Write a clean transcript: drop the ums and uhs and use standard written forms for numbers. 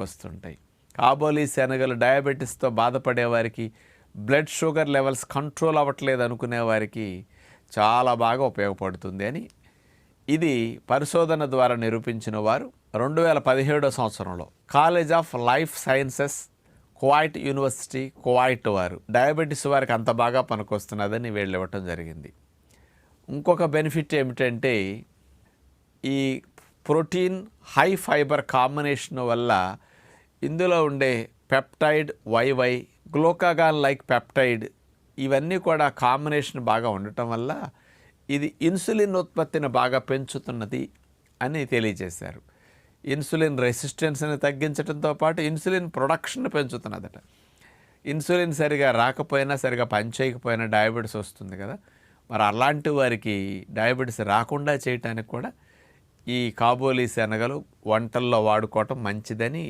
వస్తుంటాయి. కాబోలి శనగలు డయాబెటీస్తో బాధపడే వారికి, బ్లడ్ షుగర్ లెవెల్స్ కంట్రోల్ అవ్వట్లేదు అనుకునే వారికి చాలా బాగా ఉపయోగపడుతుంది అని ఇది పరిశోధన ద్వారా నిరూపించిన వారు 2017 సంవత్సరంలో college of life sciences Kuwait university Kuwait వారు డయాబెటీస్ వారికి అంత బాగా పనికొస్తున్నదని వీళ్ళు ఇవ్వటం జరిగింది. ఇంకొక బెనిఫిట్ ఏమిటంటే ఈ ప్రోటీన్ హై ఫైబర్ కాంబినేషన్ వల్ల ఇందులో ఉండే peptide YY glucagon like peptide ఇవన్నీ కూడా కాంబినేషన్ బాగా ఉండటం వల్ల ఇది ఇన్సులిన్ ఉత్పత్తిని బాగా పెంచుతున్నది అని తెలియజేశారు. ఇన్సులిన్ రెసిస్టెన్స్ని తగ్గించడంతో పాటు ఇన్సులిన్ ప్రొడక్షన్ పెంచుతున్నదట. ఇన్సులిన్ సరిగా రాకపోయినా సరిగా పనిచేయకపోయినా డయాబెటీస్ వస్తుంది కదా, మరి అలాంటి వారికి డయాబెటీస్ రాకుండా చేయటానికి కూడా ఈ కాబోలి శనగలు వంటల్లో వాడుకోవటం మంచిదని